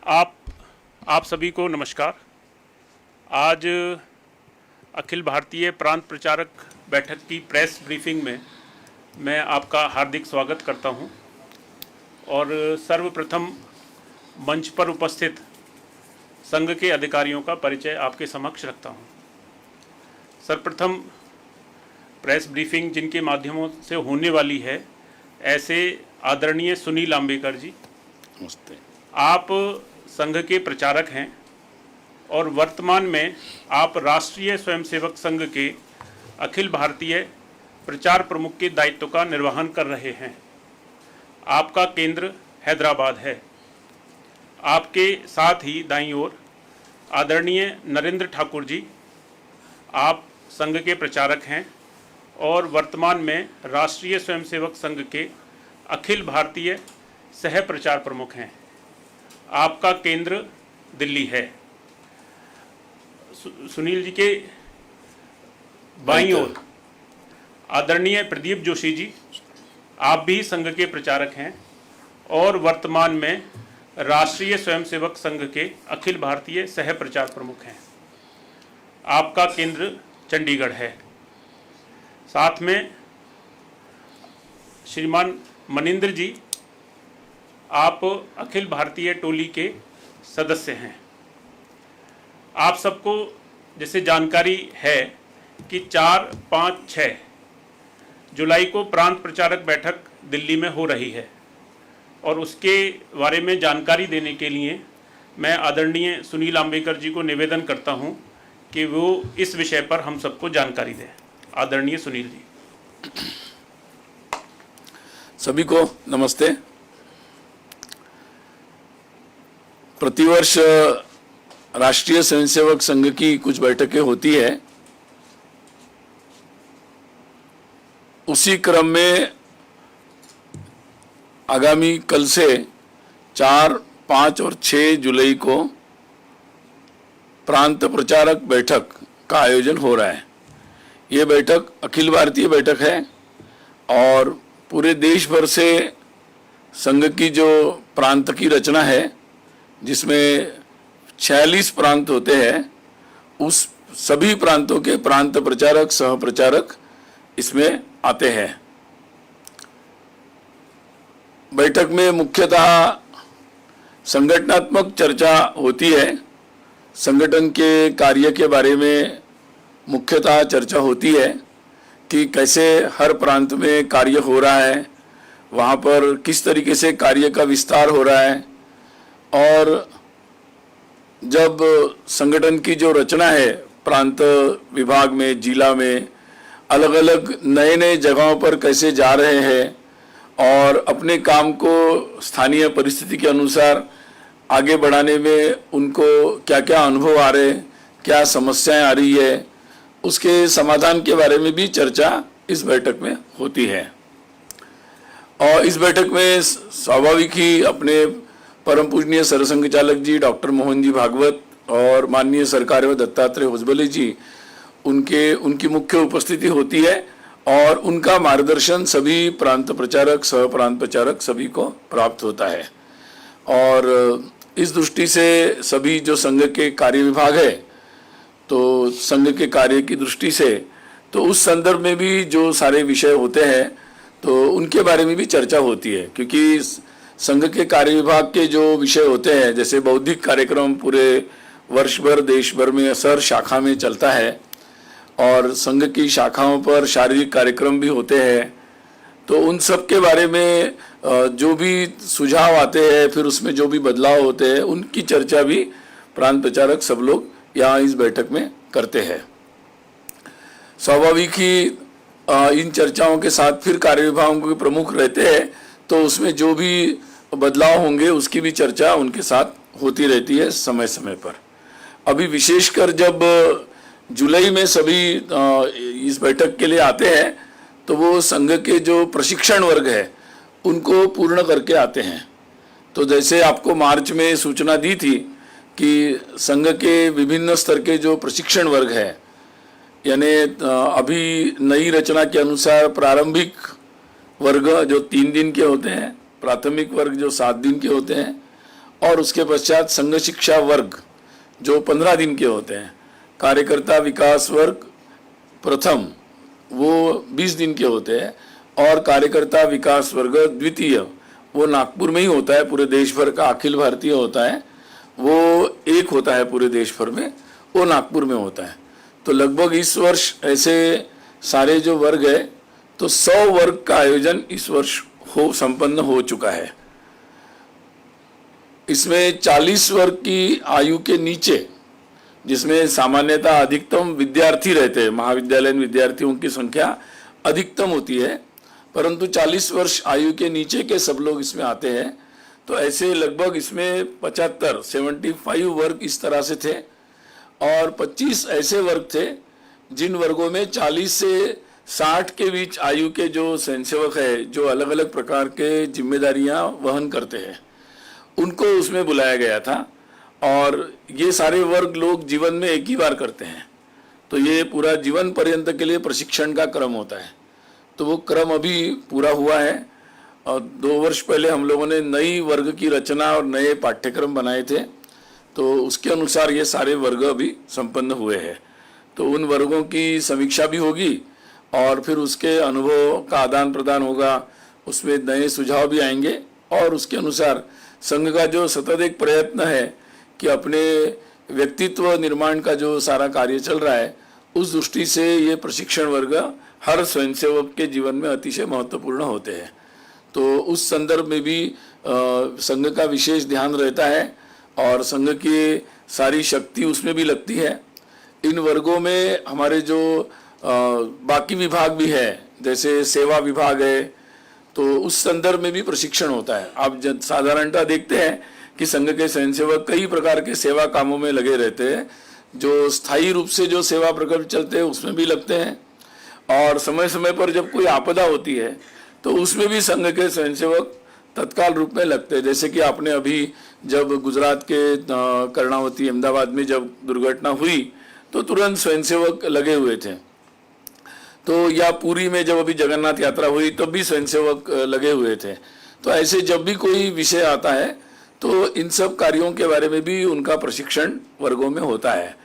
आप आप सभी को नमस्कार। आज अखिल भारतीय प्रांत प्रचारक बैठक की प्रेस ब्रीफिंग में मैं आपका हार्दिक स्वागत करता हूं और सर्वप्रथम मंच पर उपस्थित संघ के अधिकारियों का परिचय आपके समक्ष रखता हूं। सर्वप्रथम प्रेस ब्रीफिंग जिनके माध्यमों से होने वाली है, ऐसे आदरणीय सुनील आम्बेकर जी। नमस्ते। आप संघ के प्रचारक हैं और वर्तमान में आप राष्ट्रीय स्वयंसेवक संघ के अखिल भारतीय प्रचार प्रमुख के दायित्व का निर्वहन कर रहे हैं। आपका केंद्र हैदराबाद है। आपके साथ ही दाईं ओर आदरणीय नरेंद्र ठाकुर जी, आप संघ के प्रचारक हैं और वर्तमान में राष्ट्रीय स्वयंसेवक संघ के अखिल भारतीय सह प्रचार प्रमुख हैं। आपका केंद्र दिल्ली है। सुनील जी के बाईं ओर आदरणीय प्रदीप जोशी जी, आप भी संघ के प्रचारक हैं और वर्तमान में राष्ट्रीय स्वयंसेवक संघ के अखिल भारतीय सह प्रचार प्रमुख हैं। आपका केंद्र चंडीगढ़ है। साथ में श्रीमान मनिंदर जी, आप अखिल भारतीय टोली के सदस्य हैं। आप सबको जैसे जानकारी है कि 4, 5, 6 जुलाई को प्रांत प्रचारक बैठक दिल्ली में हो रही है और उसके बारे में जानकारी देने के लिए मैं आदरणीय सुनील आम्बेकर जी को निवेदन करता हूं कि वो इस विषय पर हम सबको जानकारी दें। आदरणीय सुनील जी। सभी को नमस्ते। प्रतिवर्ष राष्ट्रीय स्वयंसेवक संघ की कुछ बैठकें होती है। उसी क्रम में आगामी कल से 4, 5 और 6 जुलाई को प्रांत प्रचारक बैठक का आयोजन हो रहा है। ये बैठक अखिल भारतीय बैठक है और पूरे देश भर से संघ की जो प्रांत की रचना है, जिसमें 46 प्रांत होते हैं, उस सभी प्रांतों के प्रांत प्रचारक सह प्रचारक इसमें आते हैं। बैठक में मुख्यतः संगठनात्मक चर्चा होती है। संगठन के कार्य के बारे में मुख्यतः चर्चा होती है कि कैसे हर प्रांत में कार्य हो रहा है, वहाँ पर किस तरीके से कार्य का विस्तार हो रहा है और जब संगठन की जो रचना है प्रांत विभाग में, जिला में, अलग अलग नए नए जगहों पर कैसे जा रहे हैं और अपने काम को स्थानीय परिस्थिति के अनुसार आगे बढ़ाने में उनको क्या क्या अनुभव आ रहे हैं, क्या समस्याएं आ रही है, उसके समाधान के बारे में भी चर्चा इस बैठक में होती है। और इस बैठक में स्वाभाविक ही अपने परम पूजनीय सरसंघ चालक जी डॉक्टर मोहन जी भागवत और माननीय सरकार व दत्तात्रेय होसबले जी, उनकी मुख्य उपस्थिति होती है और उनका मार्गदर्शन सभी प्रांत प्रचारक सह प्रांत प्रचारक सभी को प्राप्त होता है। और इस दृष्टि से सभी जो संघ के कार्य विभाग है, तो संघ के कार्य की दृष्टि से तो उस संदर्भ में भी जो सारे विषय होते हैं तो उनके बारे में भी चर्चा होती है, क्योंकि संघ के कार्य विभाग के जो विषय होते हैं, जैसे बौद्धिक कार्यक्रम पूरे वर्ष भर देश भर में सर शाखा में चलता है और संघ की शाखाओं पर शारीरिक कार्यक्रम भी होते हैं, तो उन सब के बारे में जो भी सुझाव आते हैं, फिर उसमें जो भी बदलाव होते हैं, उनकी चर्चा भी प्रांत प्रचारक सब लोग यहाँ इस बैठक में करते हैं। स्वाभाविक ही इन चर्चाओं के साथ फिर कार्य विभागों के प्रमुख रहते हैं, तो उसमें जो भी बदलाव होंगे उसकी भी चर्चा उनके साथ होती रहती है समय समय पर। अभी विशेषकर जब जुलाई में सभी इस बैठक के लिए आते हैं, तो वो संघ के जो प्रशिक्षण वर्ग है उनको पूर्ण करके आते हैं। तो जैसे आपको मार्च में सूचना दी थी कि संघ के विभिन्न स्तर के जो प्रशिक्षण वर्ग है, यानी अभी नई रचना के अनुसार प्रारंभिक वर्ग जो 3 दिन के होते हैं, प्राथमिक वर्ग जो 7 दिन के होते हैं और उसके पश्चात संघ शिक्षा वर्ग जो 15 दिन के होते हैं, कार्यकर्ता विकास वर्ग प्रथम वो 20 दिन के होते हैं, और कार्यकर्ता विकास वर्ग द्वितीय वो नागपुर में ही होता है, पूरे देश भर का अखिल भारतीय होता है, वो एक होता है पूरे देश भर में, वो नागपुर में होता है। तो लगभग इस वर्ष ऐसे सारे जो वर्ग है तो 100 वर्ग का आयोजन इस वर्ष संपन्न हो चुका है। इसमें 40 वर्ग की आयु के नीचे, जिसमें सामान्यतः अधिकतम विद्यार्थी रहते हैं, महाविद्यालयीन विद्यार्थियों की संख्या अधिकतम होती है, परंतु 40 वर्ष आयु के नीचे के सब लोग इसमें आते हैं। तो ऐसे लगभग इसमें 75 वर्ग इस तरह से थे, और 25 ऐसे वर्ग थे जिन वर्गों में 40 से 60 के बीच आयु के जो स्वयंसेवक है, जो अलग अलग प्रकार के जिम्मेदारियां वहन करते हैं, उनको उसमें बुलाया गया था। और ये सारे वर्ग लोग जीवन में एक ही बार करते हैं, तो ये पूरा जीवन पर्यंत के लिए प्रशिक्षण का क्रम होता है। तो वो क्रम अभी पूरा हुआ है, और 2 वर्ष पहले हम लोगों ने नई वर्ग की रचना और नए पाठ्यक्रम बनाए थे, तो उसके अनुसार ये सारे वर्ग अभी संपन्न हुए हैं। तो उन वर्गों की समीक्षा भी होगी और फिर उसके अनुभव का आदान प्रदान होगा, उसमें नए सुझाव भी आएंगे, और उसके अनुसार संघ का जो सतत एक प्रयत्न है कि अपने व्यक्तित्व निर्माण का जो सारा कार्य चल रहा है, उस दृष्टि से ये प्रशिक्षण वर्ग हर स्वयंसेवक के जीवन में अतिशय महत्वपूर्ण होते हैं। तो उस संदर्भ में भी संघ का विशेष ध्यान रहता है, और संघ की सारी शक्ति उसमें भी लगती है। इन वर्गों में हमारे जो बाकी विभाग भी है, जैसे सेवा विभाग है, तो उस संदर्भ में भी प्रशिक्षण होता है। आप साधारणतः देखते हैं कि संघ के स्वयंसेवक कई प्रकार के सेवा कामों में लगे रहते हैं, जो स्थायी रूप से जो सेवा प्रकल्प चलते हैं उसमें भी लगते हैं, और समय समय पर जब कोई आपदा होती है तो उसमें भी संघ के स्वयंसेवक तत्काल रूप में लगते हैं। जैसे कि आपने अभी जब गुजरात के कर्णावती अहमदाबाद में जब दुर्घटना हुई तो तुरंत स्वयंसेवक लगे हुए थे। तो या पुरी में जब अभी जगन्नाथ यात्रा हुई तब भी स्वयंसेवक लगे हुए थे। तो ऐसे जब भी कोई विषय आता है तो इन सब कार्यों के बारे में भी उनका प्रशिक्षण वर्गों में होता है,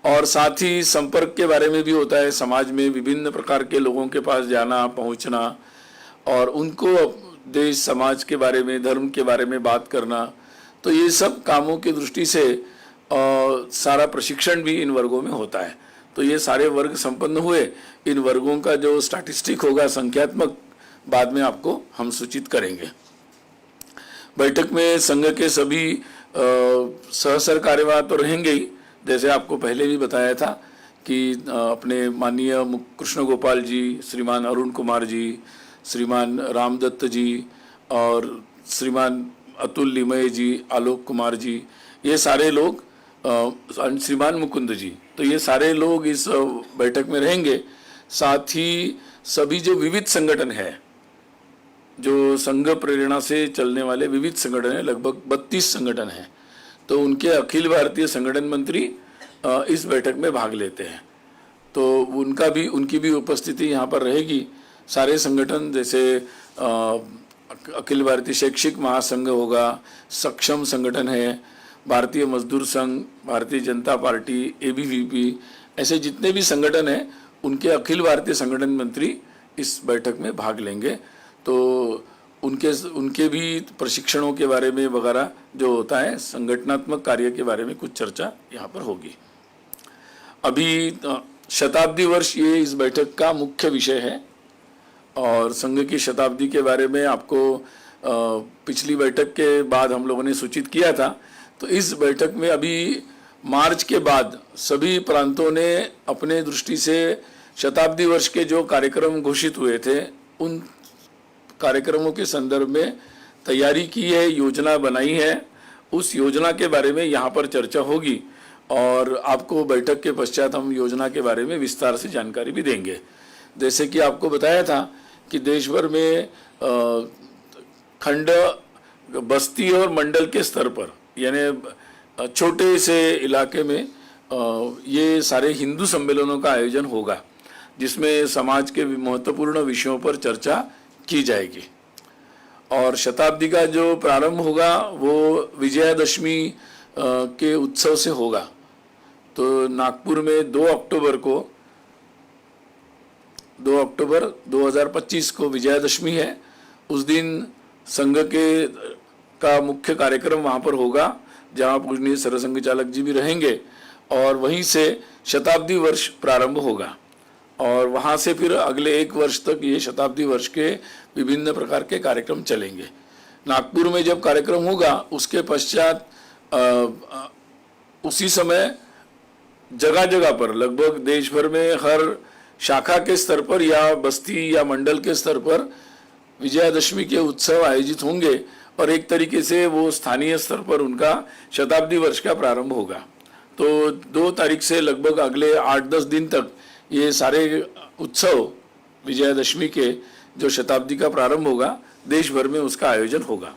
और साथ ही संपर्क के बारे में भी होता है। समाज में विभिन्न प्रकार के लोगों के पास जाना, पहुंचना, और उनको देश समाज के बारे में, धर्म के बारे में बात करना, तो ये सब कामों की दृष्टि से सारा प्रशिक्षण भी इन वर्गों में होता है। तो ये सारे वर्ग संपन्न हुए। इन वर्गों का जो स्टैटिस्टिक होगा संख्यात्मक, बाद में आपको हम सूचित करेंगे। बैठक में संघ के सभी सहसर कार्यवाह तो रहेंगे ही, जैसे आपको पहले भी बताया था कि अपने माननीय कृष्ण गोपाल जी, श्रीमान अरुण कुमार जी, श्रीमान रामदत्त जी, और श्रीमान अतुल लिमये जी, आलोक कुमार जी, ये सारे लोग, श्रीमान मुकुंद जी, तो ये सारे लोग इस बैठक में रहेंगे। साथ ही सभी जो विविध संगठन है, जो संघ प्रेरणा से चलने वाले विविध संगठन है, लगभग 32 संगठन हैं, तो उनके अखिल भारतीय संगठन मंत्री इस बैठक में भाग लेते हैं। तो उनकी भी उपस्थिति यहाँ पर रहेगी। सारे संगठन जैसे अखिल भारतीय शैक्षिक महासंघ होगा, सक्षम संगठन है, भारतीय मजदूर संघ, भारतीय जनता पार्टी, ABVP, ऐसे जितने भी संगठन हैं उनके अखिल भारतीय संगठन मंत्री इस बैठक में भाग लेंगे। तो उनके भी प्रशिक्षणों के बारे में वगैरह जो होता है, संगठनात्मक कार्य के बारे में कुछ चर्चा यहाँ पर होगी। अभी शताब्दी वर्ष ये इस बैठक का मुख्य विषय है, और संघ की शताब्दी के बारे में आपको पिछली बैठक के बाद हम लोगों ने सूचित किया था। तो इस बैठक में अभी मार्च के बाद सभी प्रांतों ने अपने दृष्टि से शताब्दी वर्ष के जो कार्यक्रम घोषित हुए थे, उन कार्यक्रमों के संदर्भ में तैयारी की है, योजना बनाई है। उस योजना के बारे में यहाँ पर चर्चा होगी, और आपको बैठक के पश्चात हम योजना के बारे में विस्तार से जानकारी भी देंगे। जैसे कि आपको बताया था कि देश भर में खंड, बस्ती और मंडल के स्तर पर, यानी छोटे से इलाके में ये सारे हिंदू सम्मेलनों का आयोजन होगा, जिसमें समाज के महत्वपूर्ण विषयों पर चर्चा की जाएगी। और शताब्दी का जो प्रारंभ होगा वो विजयादशमी के उत्सव से होगा। तो नागपुर में 2 अक्टूबर 2025 को विजयादशमी है। उस दिन संघ के का मुख्य कार्यक्रम वहाँ पर होगा, जहाँ पूजनीय सरसंघ चालक जी भी रहेंगे, और वहीं से शताब्दी वर्ष प्रारंभ होगा और वहाँ से फिर अगले 1 वर्ष तक ये शताब्दी वर्ष के विभिन्न प्रकार के कार्यक्रम चलेंगे। नागपुर में जब कार्यक्रम होगा उसके पश्चात उसी समय जगह जगह पर लगभग देश भर में हर शाखा के स्तर पर या बस्ती या मंडल के स्तर पर विजयादशमी के उत्सव आयोजित होंगे और एक तरीके से वो स्थानीय स्तर पर उनका शताब्दी वर्ष का प्रारंभ होगा। तो 2 तारीख से लगभग अगले 8-10 दिन तक ये सारे उत्सव विजयादशमी के जो शताब्दी का प्रारंभ होगा देश भर में उसका आयोजन होगा।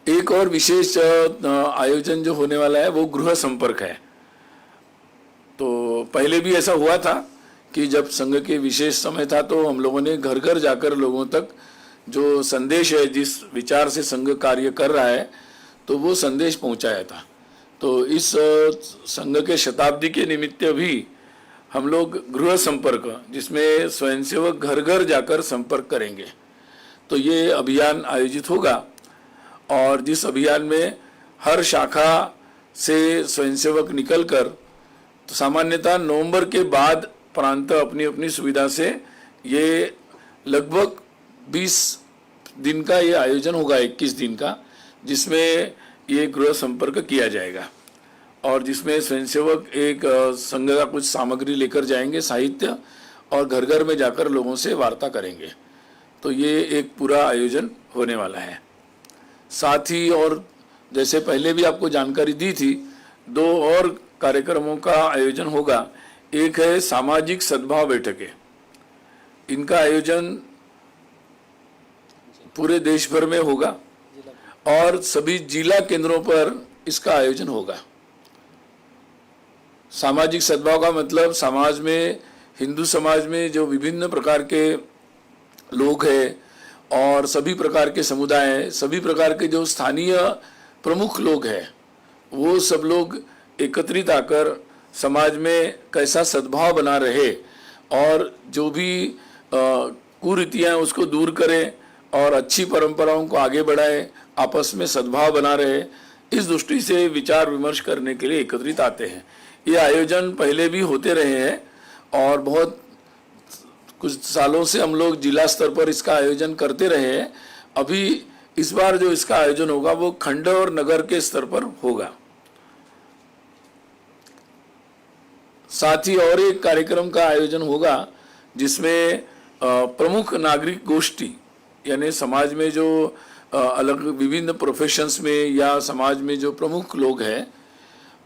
एक और विशेष आयोजन जो होने वाला है वो गृह संपर्क है। तो पहले भी ऐसा हुआ था कि जब संघ के विशेष समय था तो हम लोगों ने घर घर जाकर लोगों तक जो संदेश है, जिस विचार से संघ कार्य कर रहा है, तो वो संदेश पहुंचाया था। तो इस संघ के शताब्दी के निमित्त भी हम लोग गृह संपर्क, जिसमें स्वयंसेवक घर घर जाकर संपर्क करेंगे, तो ये अभियान आयोजित होगा। और जिस अभियान में हर शाखा से स्वयंसेवक निकलकर, तो सामान्यतः नवंबर के बाद प्रांत अपनी अपनी सुविधा से ये लगभग 20 दिन का ये आयोजन होगा, 21 दिन का, जिसमें ये गृह संपर्क किया जाएगा और जिसमें स्वयंसेवक एक संघ का कुछ सामग्री लेकर जाएंगे, साहित्य, और घर घर में जाकर लोगों से वार्ता करेंगे। तो ये एक पूरा आयोजन होने वाला है। साथ ही और जैसे पहले भी आपको जानकारी दी थी, 2 और कार्यक्रमों का आयोजन होगा। एक है सामाजिक सद्भाव बैठकें। इनका आयोजन पूरे देश भर में होगा और सभी जिला केंद्रों पर इसका आयोजन होगा। सामाजिक सद्भाव का मतलब समाज में, हिंदू समाज में जो विभिन्न प्रकार के लोग हैं और सभी प्रकार के समुदाय हैं, सभी प्रकार के जो स्थानीय प्रमुख लोग हैं, वो सब लोग एकत्रित आकर समाज में कैसा सद्भाव बना रहे और जो भी कुरीतियाँ उसको दूर करें और अच्छी परंपराओं को आगे बढ़ाए, आपस में सद्भाव बना रहे, इस दृष्टि से विचार विमर्श करने के लिए एकत्रित आते हैं। ये आयोजन पहले भी होते रहे हैं और बहुत कुछ सालों से हम लोग जिला स्तर पर इसका आयोजन करते रहे हैं। अभी इस बार जो इसका आयोजन होगा वो खंड और नगर के स्तर पर होगा। साथ ही और एक कार्यक्रम का आयोजन होगा जिसमें प्रमुख नागरिक गोष्ठी, यानी समाज में जो अलग विभिन्न प्रोफेशंस में या समाज में जो प्रमुख लोग हैं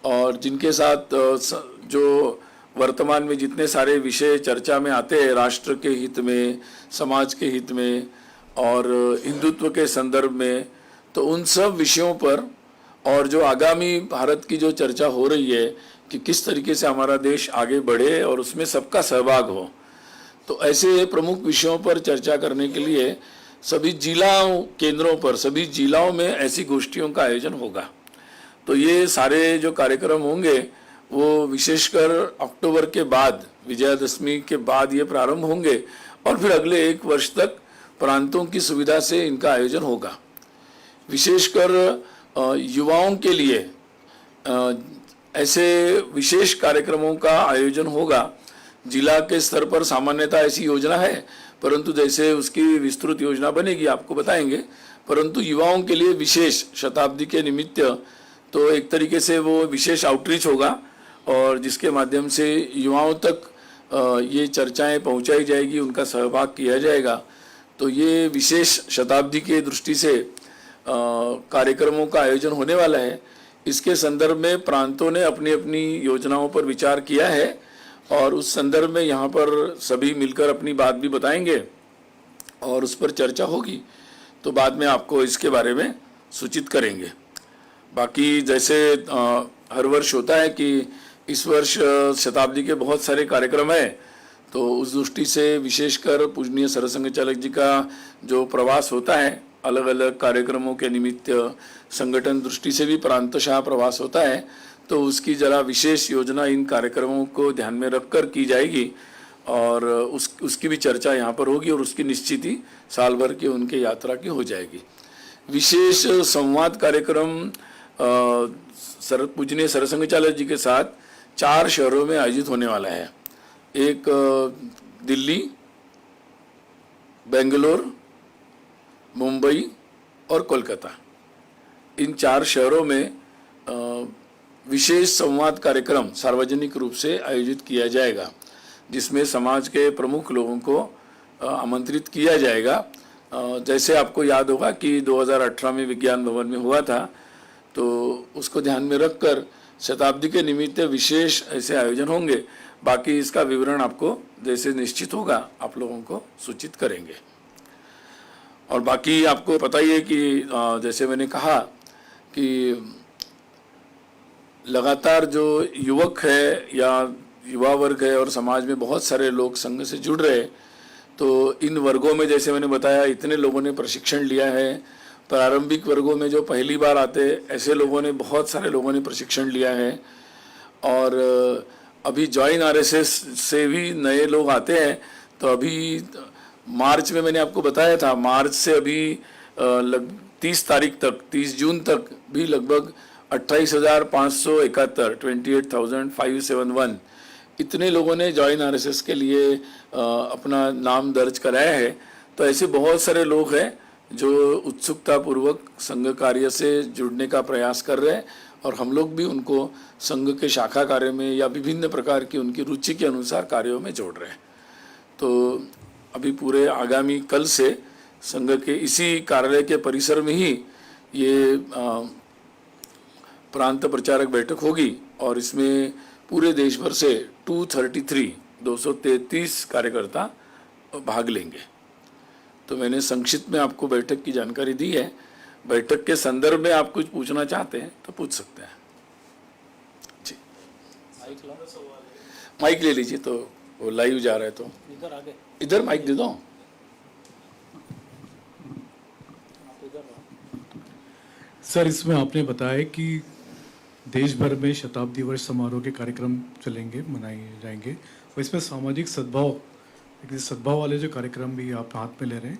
और जिनके साथ जो वर्तमान में जितने सारे विषय चर्चा में आते हैं, राष्ट्र के हित में, समाज के हित में और हिंदुत्व के संदर्भ में, तो उन सब विषयों पर और जो आगामी भारत की जो चर्चा हो रही है कि किस तरीके से हमारा देश आगे बढ़े और उसमें सबका सहभाग हो, तो ऐसे प्रमुख विषयों पर चर्चा करने के लिए सभी जिलाओं केंद्रों पर, सभी जिलाओं में ऐसी गोष्ठियों का आयोजन होगा। तो ये सारे जो कार्यक्रम होंगे वो विशेषकर अक्टूबर के बाद, विजयादशमी के बाद ये प्रारंभ होंगे और फिर अगले 1 वर्ष तक प्रांतों की सुविधा से इनका आयोजन होगा। विशेषकर युवाओं के लिए ऐसे विशेष कार्यक्रमों का आयोजन होगा। जिला के स्तर पर सामान्यतः ऐसी योजना है, परंतु जैसे उसकी विस्तृत योजना बनेगी आपको बताएंगे। परंतु युवाओं के लिए विशेष शताब्दी के निमित्त तो एक तरीके से वो विशेष आउटरीच होगा और जिसके माध्यम से युवाओं तक ये चर्चाएं पहुंचाई जाएगी, उनका सहभाग किया जाएगा। तो ये विशेष शताब्दी के दृष्टि से कार्यक्रमों का आयोजन होने वाला है। इसके संदर्भ में प्रांतों ने अपनी अपनी योजनाओं पर विचार किया है और उस संदर्भ में यहाँ पर सभी मिलकर अपनी बात भी बताएंगे और उस पर चर्चा होगी, तो बाद में आपको इसके बारे में सूचित करेंगे। बाकी जैसे हर वर्ष होता है कि इस वर्ष शताब्दी के बहुत सारे कार्यक्रम हैं, तो उस दृष्टि से विशेषकर पूजनीय सरसंघ चालक जी का जो प्रवास होता है अलग अलग कार्यक्रमों के निमित्त, संगठन दृष्टि से भी प्रांतशाह प्रवास होता है, तो उसकी जरा विशेष योजना इन कार्यक्रमों को ध्यान में रखकर की जाएगी और उसकी भी चर्चा यहाँ पर होगी और उसकी निश्चिति साल भर की उनके यात्रा की हो जाएगी। विशेष संवाद कार्यक्रम पूजनीय सरसंघ चालक जी के साथ 4 शहरों में आयोजित होने वाला है। एक दिल्ली, बेंगलोर, मुंबई और कोलकाता, इन 4 शहरों में विशेष संवाद कार्यक्रम सार्वजनिक रूप से आयोजित किया जाएगा, जिसमें समाज के प्रमुख लोगों को आमंत्रित किया जाएगा। जैसे आपको याद होगा कि 2018 में विज्ञान भवन में हुआ था, तो उसको ध्यान में रखकर शताब्दी के निमित्त विशेष ऐसे आयोजन होंगे। बाकी इसका विवरण आपको जैसे निश्चित होगा आप लोगों को सूचित करेंगे। और बाकी आपको पता ही है कि जैसे मैंने कहा कि लगातार जो युवक है या युवा वर्ग है और समाज में बहुत सारे लोग संघ से जुड़ रहे, तो इन वर्गों में जैसे मैंने बताया इतने लोगों ने प्रशिक्षण लिया है। प्रारंभिक वर्गों में जो पहली बार आते ऐसे लोगों ने, बहुत सारे लोगों ने प्रशिक्षण लिया है। और अभी जॉइन आरएसएस से भी नए लोग आते हैं। तो अभी मार्च में मैंने आपको बताया था, मार्च से अभी 30 तारीख तक, 30 जून तक भी लगभग 28,571 28,571 इतने लोगों ने जॉइन आरएसएस के लिए अपना नाम दर्ज कराया है। तो ऐसे बहुत सारे लोग हैं जो उत्सुकता पूर्वक संघ कार्य से जुड़ने का प्रयास कर रहे हैं और हम लोग भी उनको संघ के शाखा कार्य में या विभिन्न प्रकार की उनकी रुचि के अनुसार कार्यों में जोड़ रहे हैं। तो अभी पूरे आगामी कल से संघ के इसी कार्यालय के परिसर में ही ये प्रांत प्रचारक बैठक होगी और इसमें पूरे देश भर से 233 कार्यकर्ता भाग लेंगे। तो मैंने संक्षिप्त में आपको बैठक की जानकारी दी है। बैठक के संदर्भ में आप कुछ पूछना चाहते हैं तो पूछ सकते हैं जी। माइक ले लीजिए, तो वो लाइव जा रहा है तो इधर माइक दे दो। सर, इसमें आपने बताया कि देश भर में शताब्दी वर्ष समारोह के कार्यक्रम चलेंगे, मनाए जाएंगे और इसमें सामाजिक सद्भाव वाले जो कार्यक्रम भी आप हाथ में ले रहे हैं।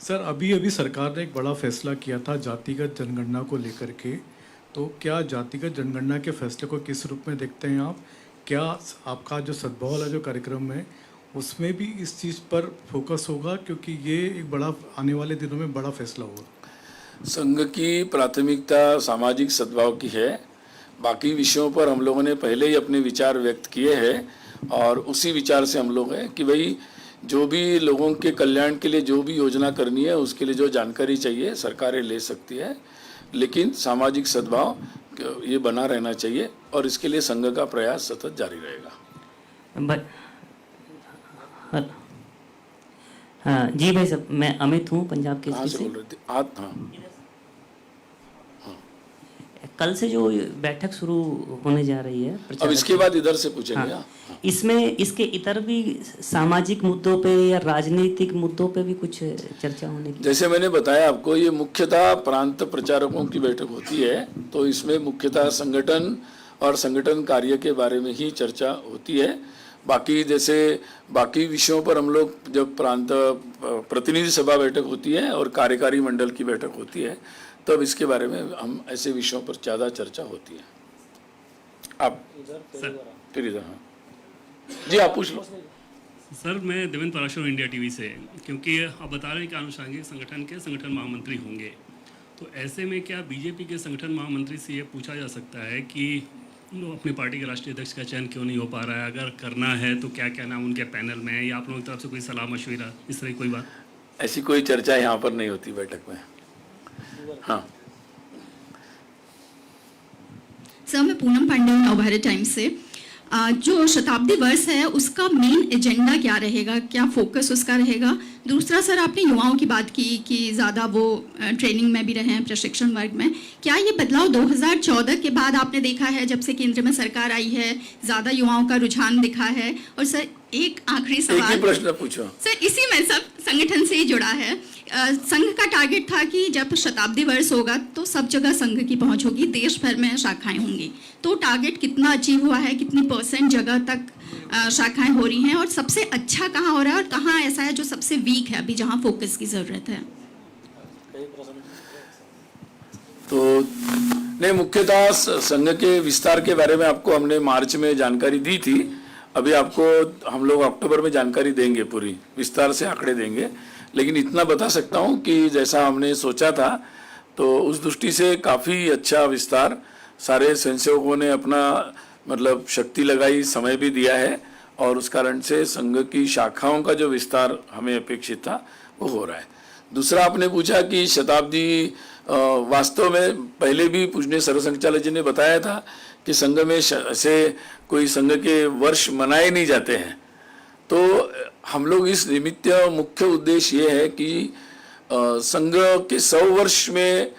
सर, अभी सरकार ने एक बड़ा फैसला किया था जातिगत जनगणना को लेकर के, तो क्या जातिगत जनगणना के फैसले को किस रूप में देखते हैं आप? क्या आपका जो सद्भाव वाला जो कार्यक्रम है उसमें भी इस चीज़ पर फोकस होगा, क्योंकि ये एक बड़ा आने वाले दिनों में बड़ा फैसला होगा? संघ की प्राथमिकता सामाजिक सद्भाव की है। बाकी विषयों पर हम लोगों ने पहले ही अपने विचार व्यक्त किए हैं और उसी विचार से हम लोग हैं कि भाई जो भी लोगों के कल्याण के लिए जो भी योजना करनी है उसके लिए जो जानकारी चाहिए सरकारें ले सकती है, लेकिन सामाजिक सद्भाव ये बना रहना चाहिए और इसके लिए संघ का प्रयास सतत जारी रहेगा। हाँ जी भाई साहब, मैं अमित हूँ पंजाब के कहाँ से बोल रहे थे आप? हाँ, कल से जो बैठक शुरू होने जा रही है अब इसके बाद इधर से पूछेंगे। हाँ, इसमें इसके इतर भी सामाजिक मुद्दों पे या राजनीतिक मुद्दों पे भी कुछ चर्चा होने की? जैसे मैंने बताया आपको, ये मुख्यतः प्रांत प्रचारकों की बैठक होती है, तो इसमें मुख्यतः संगठन और संगठन कार्य के बारे में ही चर्चा होती है। बाकी जैसे बाकी विषयों पर हम लोग जब प्रांत प्रतिनिधि सभा बैठक होती है और कार्यकारी मंडल की बैठक होती है तब इसके बारे में हम ऐसे विषयों पर ज़्यादा चर्चा होती है। आप फिर इधर। हाँ जी, आप पूछ लो। सर, मैं देवेंद्र पराशर इंडिया टीवी से, क्योंकि आप बता रहे हैं कि आनुषंगिक संगठन के संगठन महामंत्री होंगे, तो ऐसे में क्या बीजेपी के संगठन महामंत्री से ये पूछा जा सकता है कि अपनी पार्टी के राष्ट्रीय अध्यक्ष का चयन क्यों नहीं हो पा रहा है? अगर करना है तो क्या क्या नाम उनके पैनल में है, या आप लोगों की तरफ से कोई सलाह मशविरा, इस तरह की कोई बात? ऐसी कोई चर्चा यहाँ पर नहीं होती बैठक में। हाँ सर, मैं पूनम पांडे हूँ नवभारत टाइम्स से। जो शताब्दी वर्ष है उसका मेन एजेंडा क्या रहेगा, क्या फोकस उसका रहेगा? दूसरा सर, आपने युवाओं की बात की कि ज़्यादा वो ट्रेनिंग में भी रहे हैं, प्रशिक्षण वर्ग में। क्या ये बदलाव 2014 के बाद आपने देखा है, जब से केंद्र में सरकार आई है ज़्यादा युवाओं का रुझान दिखा है? और सर एक आखिरी एक ही सवाल प्रश्न पूछो। सर, इसी में सब संगठन से ही जुड़ा है। संघ का टारगेट था कि जब शताब्दी वर्ष होगा तो सब जगह संघ की पहुंच होगी, देश भर में शाखाएं होंगी। तो टारगेट कितना अचीव हुआ है, कितनी % जगह तक शाखाएं हो रही हैं, और सबसे अच्छा कहाँ हो रहा है और कहाँ ऐसा है जो सबसे वीक है अभी, जहाँ फोकस की जरूरत है? तो नहीं, मुख्यतः संघ के विस्तार के बारे में आपको हमने मार्च में जानकारी दी थी। अभी आपको हम लोग अक्टूबर में जानकारी देंगे, पूरी विस्तार से आंकड़े देंगे। लेकिन इतना बता सकता हूं कि जैसा हमने सोचा था तो उस दृष्टि से काफ़ी अच्छा विस्तार, सारे स्वयंसेवकों ने अपना मतलब शक्ति लगाई, समय भी दिया है, और उस कारण से संघ की शाखाओं का जो विस्तार हमें अपेक्षित था वो हो रहा है। दूसरा आपने पूछा कि शताब्दी, वास्तव में पहले भी पूजनीय सर्वसंघचालक जी ने बताया था कि संघ में ऐसे कोई संघ के वर्ष मनाए नहीं जाते हैं। तो हम लोग इस निमित्त मुख्य उद्देश्य ये है कि संघ के 100 वर्ष में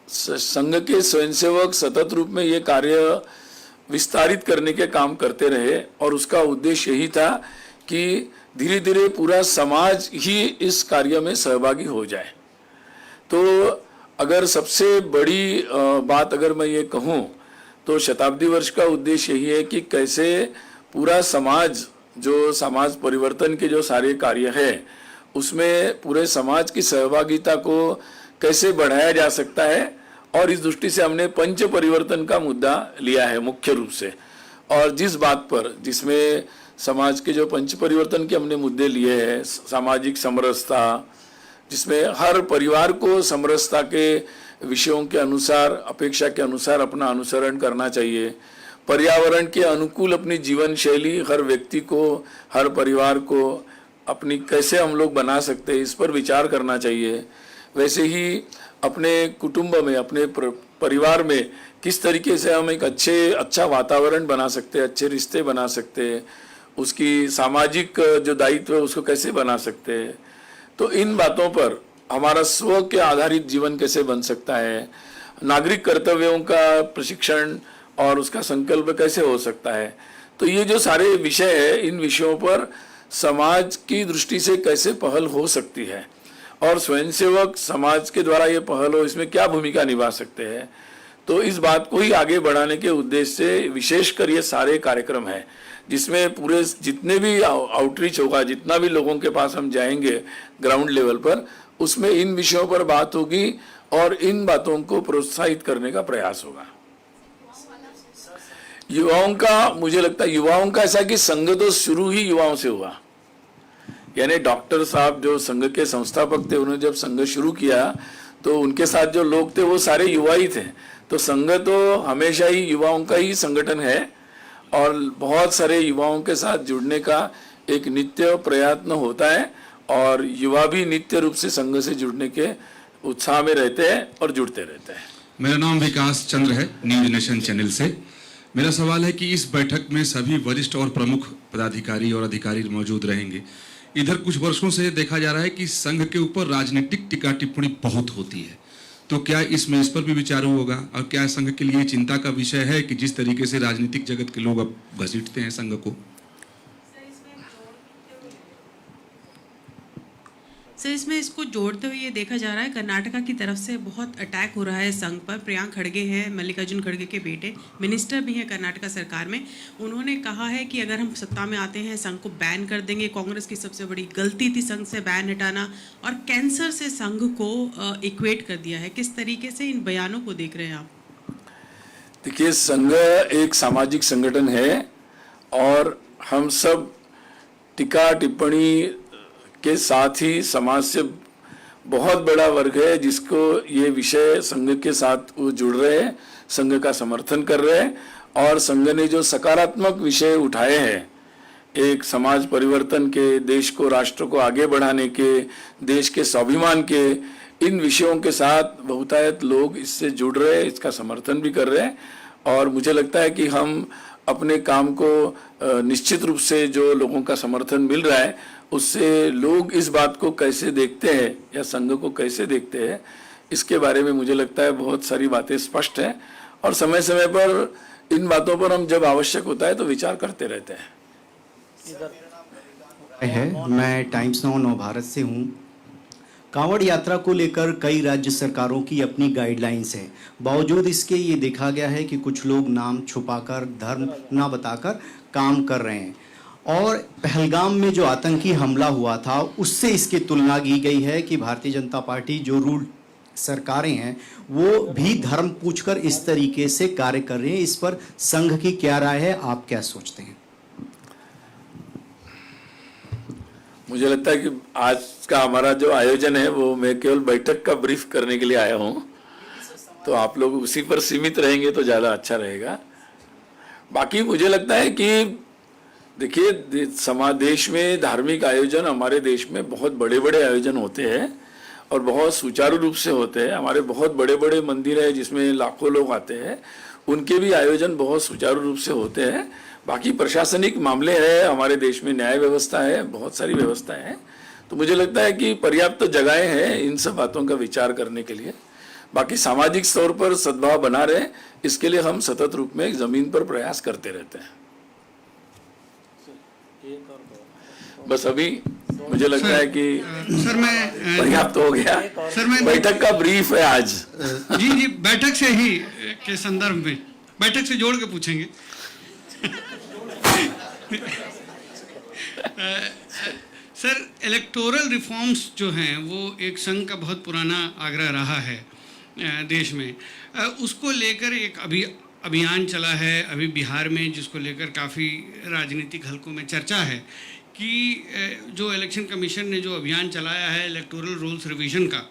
संघ के स्वयंसेवक सतत रूप में ये कार्य विस्तारित करने के काम करते रहे, और उसका उद्देश्य यही था कि धीरे धीरे पूरा समाज ही इस कार्य में सहभागी हो जाए। तो अगर सबसे बड़ी बात अगर मैं ये कहूँ तो शताब्दी वर्ष का उद्देश्य यही है कि कैसे पूरा समाज, जो समाज परिवर्तन के जो सारे कार्य है उसमें पूरे समाज की सहभागिता को कैसे बढ़ाया जा सकता है, और इस दृष्टि से हमने पंच परिवर्तन का मुद्दा लिया है मुख्य रूप से। और जिस बात पर, जिसमें समाज के जो पंच परिवर्तन के हमने मुद्दे लिए हैं, सामाजिक समरसता, जिसमें हर परिवार को समरसता के विषयों के अनुसार, अपेक्षा के अनुसार अपना अनुसरण करना चाहिए, पर्यावरण के अनुकूल अपनी जीवन शैली हर व्यक्ति को, हर परिवार को अपनी कैसे हम लोग बना सकते हैं, इस पर विचार करना चाहिए। वैसे ही अपने कुटुंब में, अपने परिवार में किस तरीके से हम एक अच्छा वातावरण बना सकते हैं, अच्छे रिश्ते बना सकते हैं, उसकी सामाजिक जो दायित्व है उसको कैसे बना सकते हैं। तो इन बातों पर हमारा स्व के आधारित जीवन कैसे बन सकता है, नागरिक कर्तव्यों का प्रशिक्षण और उसका संकल्प कैसे हो सकता है। तो ये जो सारे विषय है, इन विषयों पर समाज की दृष्टि से कैसे पहल हो सकती है, और स्वयंसेवक समाज के द्वारा ये पहल हो, इसमें क्या भूमिका निभा सकते हैं। तो इस बात को ही आगे बढ़ाने के उद्देश्य से विशेषकर ये सारे कार्यक्रम हैं, जिसमें पूरे जितने भी आउटरीच होगा, जितना भी लोगों के पास हम जाएंगे ग्राउंड लेवल पर, उसमें इन विषयों पर बात होगी और इन बातों को प्रोत्साहित करने का प्रयास होगा। युवाओं का, मुझे लगता है युवाओं का ऐसा कि संघ तो शुरू ही युवाओं से हुआ। यानी डॉक्टर साहब जो संघ के संस्थापक थे, उन्होंने जब संघ शुरू किया तो उनके साथ जो लोग थे वो सारे युवा ही थे। तो संघ तो हमेशा ही युवाओं का ही संगठन है, और बहुत सारे युवाओं के साथ जुड़ने का एक नित्य प्रयत्न होता है, और युवा भी नित्य रूप से संघ से जुड़ने के उत्साह में रहते हैं और जुड़ते रहते हैं। मेरा नाम विकास चंद्र है, न्यूज नेशन चैनल से। मेरा सवाल है कि इस बैठक में सभी वरिष्ठ और प्रमुख पदाधिकारी और अधिकारी मौजूद रहेंगे। इधर कुछ वर्षों से देखा जा रहा है कि संघ के ऊपर राजनीतिक टीका टिप्पणी बहुत होती है, तो क्या इसमें इस पर भी विचार होगा, और क्या संघ के लिए चिंता का विषय है कि जिस तरीके से राजनीतिक जगत के लोग अब घसीटते हैं संघ को? सर, इसमें इसको जोड़ते हुए ये देखा जा रहा है कर्नाटका की तरफ से बहुत अटैक हो रहा है संघ पर। प्रियांक खड़गे हैं, मल्लिकार्जुन खड़गे के बेटे, मिनिस्टर भी हैं कर्नाटका सरकार में। उन्होंने कहा है कि अगर हम सत्ता में आते हैं संघ को बैन कर देंगे। कांग्रेस की सबसे बड़ी गलती थी संघ से बैन हटाना, और कैंसर से संघ को इक्वेट कर दिया है। किस तरीके से इन बयानों को देख रहे हैं आप? देखिए, संघ एक सामाजिक संगठन है, और हम सब टीका टिप्पणी के साथ ही समाज से बहुत बड़ा वर्ग है जिसको ये विषय संघ के साथ वो जुड़ रहे हैं, संघ का समर्थन कर रहे हैं, और संघ ने जो सकारात्मक विषय उठाए हैं, एक समाज परिवर्तन के, देश को, राष्ट्र को आगे बढ़ाने के, देश के स्वाभिमान के, इन विषयों के साथ बहुतायत लोग इससे जुड़ रहे हैं, इसका समर्थन भी कर रहे हैं। और मुझे लगता है कि हम अपने काम को निश्चित रूप से जो लोगों का समर्थन मिल रहा है, उससे लोग इस बात को कैसे देखते हैं या संघ को कैसे देखते हैं, इसके बारे में मुझे लगता है बहुत सारी बातें स्पष्ट हैं, और समय समय पर इन बातों पर हम जब आवश्यक होता है तो विचार करते रहते हैं। है। मैं टाइम्स नाउ नव भारत से हूँ। कांवड़ यात्रा को लेकर कई राज्य सरकारों की अपनी गाइडलाइंस है। बावजूद इसके ये देखा गया है कि कुछ लोग नाम छुपाकर, धर्म ना बताकर काम कर रहे हैं। और पहलगाम में जो आतंकी हमला हुआ था उससे इसकी तुलना की गई है कि भारतीय जनता पार्टी जो रूल सरकारें हैं वो भी धर्म पूछकर इस तरीके से कार्य कर रही हैं। इस पर संघ की क्या राय है, आप क्या सोचते हैं? मुझे लगता है कि आज का हमारा जो आयोजन है वो मैं केवल बैठक का ब्रीफ करने के लिए आया हूँ, तो आप लोग उसी पर सीमित रहेंगे तो ज़्यादा अच्छा रहेगा। बाकी मुझे लगता है कि देखिए, देश में धार्मिक आयोजन, हमारे देश में बहुत बड़े बड़े आयोजन होते हैं और बहुत सुचारू रूप से होते हैं। हमारे बहुत बड़े बड़े मंदिर है जिसमें लाखों लोग आते हैं, उनके भी आयोजन बहुत सुचारू रूप से होते हैं। बाकी प्रशासनिक मामले हैं, हमारे देश में न्याय व्यवस्था है, बहुत सारी व्यवस्थाएं हैं, तो मुझे लगता है कि पर्याप्त जगहें हैं इन सब बातों का विचार करने के लिए। बाकी सामाजिक स्तर पर सद्भाव बना रहे, इसके लिए हम सतत रूप में जमीन पर प्रयास करते रहते हैं। बस अभी मुझे लगता है कि सर मैं पर्याप्त हो गया। सर मैं बैठक का ब्रीफ है आज। जी बैठक से ही के संदर्भ में, बैठक से जोड़ के पूछेंगे। सर, इलेक्टोरल रिफॉर्म्स जो हैं वो एक संघ का बहुत पुराना आग्रह रहा है देश में। उसको लेकर एक अभियान चला है अभी बिहार में, जिसको लेकर काफ़ी राजनीतिक हलकों में चर्चा है कि जो इलेक्शन कमीशन ने जो अभियान चलाया है इलेक्टोरल रूल्स रिवीजन का,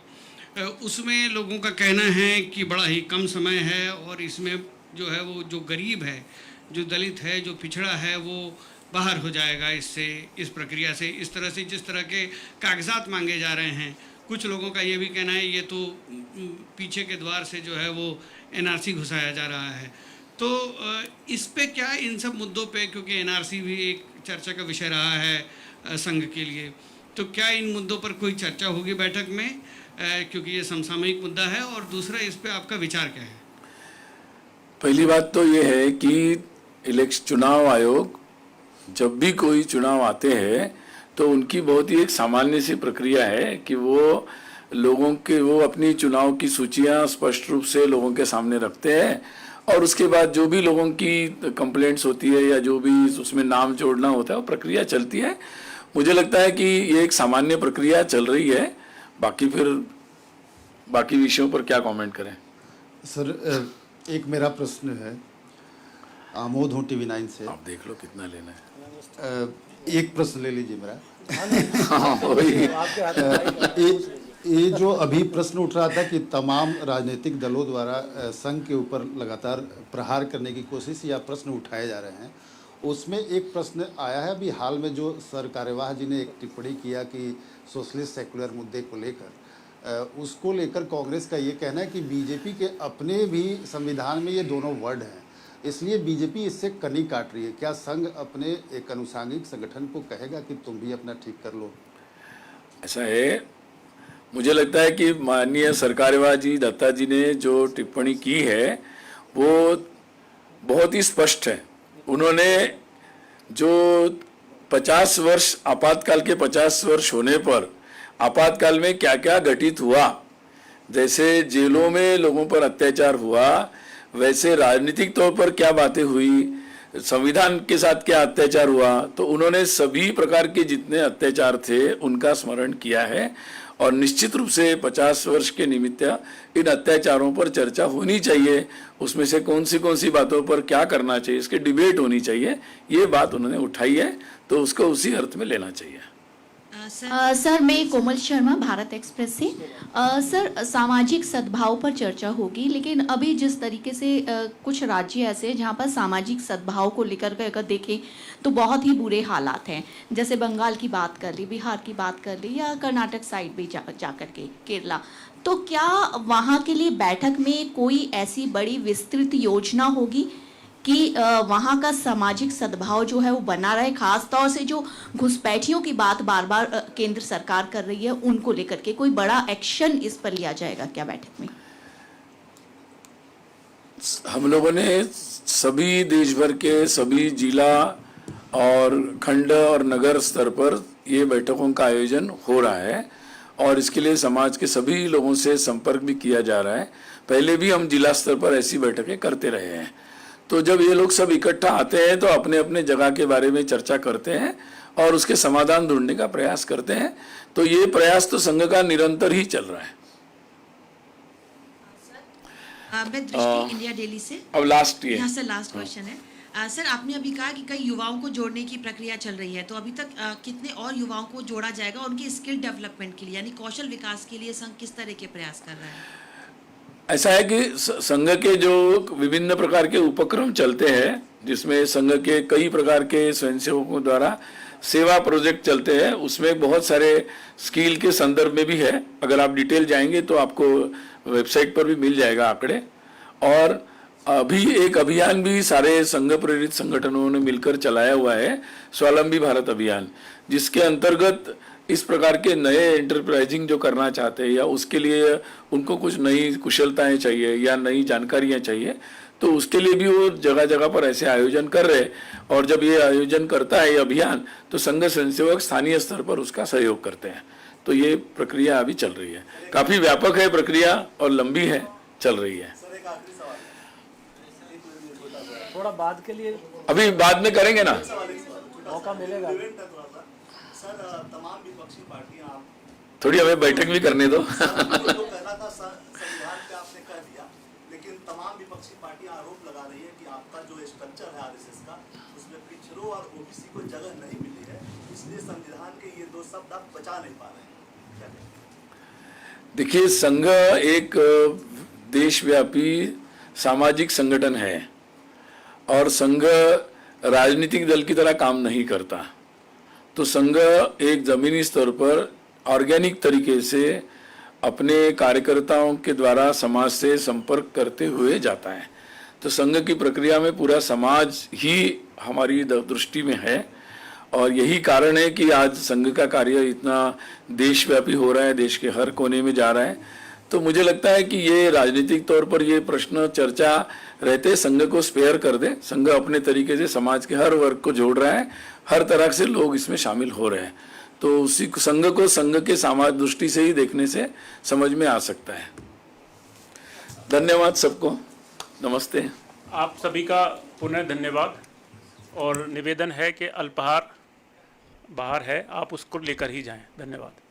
उसमें लोगों का कहना है कि बड़ा ही कम समय है और इसमें जो है वो जो गरीब है, जो दलित है, जो पिछड़ा है, वो बाहर हो जाएगा इससे, इस प्रक्रिया से। इस तरह से जिस तरह के कागजात मांगे जा रहे हैं, कुछ लोगों का ये भी कहना है ये तो पीछे के द्वार से जो है वो एनआरसी घुसाया जा रहा है। तो इस पे क्या, इन सब मुद्दों पे, क्योंकि एनआरसी भी एक चर्चा का विषय रहा है संघ के लिए, तो क्या इन मुद्दों पर कोई चर्चा होगी बैठक में, क्योंकि ये समसामयिक मुद्दा है? और दूसरा, इस पे आपका विचार क्या है? पहली बात तो ये है कि चुनाव आयोग जब भी कोई चुनाव आते हैं तो उनकी बहुत ही एक सामान्य सी प्रक्रिया है कि वो लोगों के, वो अपनी चुनाव की सूचियां स्पष्ट रूप से लोगों के सामने रखते हैं और उसके बाद जो भी लोगों की कंप्लेंट्स होती है या जो भी उसमें नाम जोड़ना होता है वो प्रक्रिया चलती है। मुझे लगता है कि ये एक सामान्य प्रक्रिया चल रही है। बाकी फिर बाकी विषयों पर क्या कमेंट करें? सर, एक मेरा प्रश्न है, आमोद हूँ TV9 से। आप देख लो कितना लेना है। एक प्रश्न ले लीजिए मेरा। हाँ, ये जो अभी प्रश्न उठ रहा था कि तमाम राजनीतिक दलों द्वारा संघ के ऊपर लगातार प्रहार करने की कोशिश या प्रश्न उठाए जा रहे हैं, उसमें एक प्रश्न आया है अभी हाल में जो सर कार्यवाह जी ने एक टिप्पणी किया कि सोशलिस्ट सेकुलर मुद्दे को लेकर, उसको लेकर कांग्रेस का ये कहना है कि बीजेपी के अपने भी संविधान में ये दोनों वर्ड हैं, इसलिए बीजेपी इससे कनी काट रही है। क्या संघ अपने एक अनुसांगिक संगठन को कहेगा कि तुम भी अपना ठीक कर लो? ऐसा है, मुझे लगता है कि माननीय सरकारेवा जी, दत्ता जी ने जो टिप्पणी की है वो बहुत ही स्पष्ट है। उन्होंने जो 50 वर्ष, आपातकाल के 50 वर्ष होने पर आपातकाल में क्या क्या घटित हुआ, जैसे जेलों में लोगों पर अत्याचार हुआ, वैसे राजनीतिक तौर पर क्या बातें हुई, संविधान के साथ क्या अत्याचार हुआ, तो उन्होंने सभी प्रकार के जितने अत्याचार थे उनका स्मरण किया है और निश्चित रूप से 50 वर्ष के निमित्त इन अत्याचारों पर चर्चा होनी चाहिए। उसमें से कौन सी बातों पर क्या करना चाहिए, इसकी डिबेट होनी चाहिए। ये बात उन्होंने उठाई है तो उसको उसी अर्थ में लेना चाहिए। सर, मैं कोमल शर्मा, भारत एक्सप्रेस से। सर, सामाजिक सद्भाव पर चर्चा होगी, लेकिन अभी जिस तरीके से कुछ राज्य ऐसे हैं जहाँ पर सामाजिक सद्भाव को लेकर के अगर देखें तो बहुत ही बुरे हालात हैं। जैसे बंगाल की बात कर ली, बिहार की बात कर ली, या कर्नाटक साइड भी जा कर के केरला, तो क्या वहाँ के लिए बैठक में कोई ऐसी बड़ी विस्तृत योजना होगी कि वहाँ का सामाजिक सद्भाव जो है वो बना रहे, खास तौर से जो घुसपैठियों की बात बार बार केंद्र सरकार कर रही है उनको लेकर के कोई बड़ा एक्शन इस पर लिया जाएगा क्या बैठक में? हम लोगों ने सभी देश भर के सभी जिला और खंड और नगर स्तर पर ये बैठकों का आयोजन हो रहा है और इसके लिए समाज के सभी लोगों से संपर्क भी किया जा रहा है। पहले भी हम जिला स्तर पर ऐसी बैठकें करते रहे हैं। तो जब ये लोग सब इकट्ठा आते हैं तो अपने अपने जगह के बारे में चर्चा करते हैं और उसके समाधान ढूंढने का प्रयास करते हैं। तो ये प्रयास तो संघ का निरंतर ही चल रहा है। मैं दृष्टि इंडिया डेली से। अब लास्ट ये यहाँ से लास्ट क्वेश्चन है। सर, आपने अभी कहा कि कई युवाओं को जोड़ने की प्रक्रिया चल रही है, तो अभी तक कितने और युवाओं को जोड़ा जाएगा उनकी स्किल डेवलपमेंट के लिए, यानी कौशल विकास के लिए संघ किस तरह के प्रयास कर रहा है? ऐसा है कि संघ के जो विभिन्न प्रकार के उपक्रम चलते हैं, जिसमें संघ के कई प्रकार के स्वयंसेवकों द्वारा सेवा प्रोजेक्ट चलते हैं, उसमें बहुत सारे स्किल के संदर्भ में भी है। अगर आप डिटेल जाएंगे तो आपको वेबसाइट पर भी मिल जाएगा आंकड़े। और अभी एक अभियान भी सारे संघ प्रेरित संगठनों ने मिलकर चलाया हुआ है, स्वावलंबी भारत अभियान, जिसके अंतर्गत इस प्रकार के नए एंटरप्राइजिंग जो करना चाहते हैं या उसके लिए उनको कुछ नई कुशलताएं चाहिए या नई जानकारियां चाहिए, तो उसके लिए भी वो जगह जगह पर ऐसे आयोजन कर रहे हैं। और जब ये आयोजन करता है ये अभियान, तो संघ स्वयंसेवक स्थानीय स्तर पर उसका सहयोग करते हैं। तो ये प्रक्रिया अभी चल रही है, काफी व्यापक है प्रक्रिया और लंबी है, चल रही है। थोड़ा बाद के लिए अभी बाद में करेंगे ना, मौका मिलेगा। सर, तमाम विपक्षी पार्टियां थोड़ी हमें बैठक भी करने दो। जो कहना था संविधान पे आपने कह दिया, लेकिन तमाम विपक्षी पार्टियां आरोप लगा रही है कि आपका जो स्ट्रक्चर है आरएसएस का, उसमें पिछड़ों और ओबीसी को जगह नहीं मिली है, इसलिए संविधान के ये दो शब्द आप बचा नहीं पा रहे हैं। देखिए, संघ एक देशव्यापी सामाजिक संगठन है और संघ राजनीतिक दल की तरह काम नहीं करता। तो संघ एक जमीनी स्तर पर ऑर्गेनिक तरीके से अपने कार्यकर्ताओं के द्वारा समाज से संपर्क करते हुए जाता है। तो संघ की प्रक्रिया में पूरा समाज ही हमारी दृष्टि में है और यही कारण है कि आज संघ का कार्य इतना देशव्यापी हो रहा है, देश के हर कोने में जा रहा है। तो मुझे लगता है कि ये राजनीतिक तौर पर ये प्रश्न चर्चा रहते संघ को स्पेयर कर दे। संघ अपने तरीके से समाज के हर वर्ग को जोड़ रहा है, हर तरह से लोग इसमें शामिल हो रहे हैं। तो उसी संघ को संघ के समाज दृष्टि से ही देखने से समझ में आ सकता है। धन्यवाद सबको, नमस्ते। आप सभी का पुनः धन्यवाद और निवेदन है कि अल्पाहार बाहर है, आप उसको लेकर ही जाएं। धन्यवाद।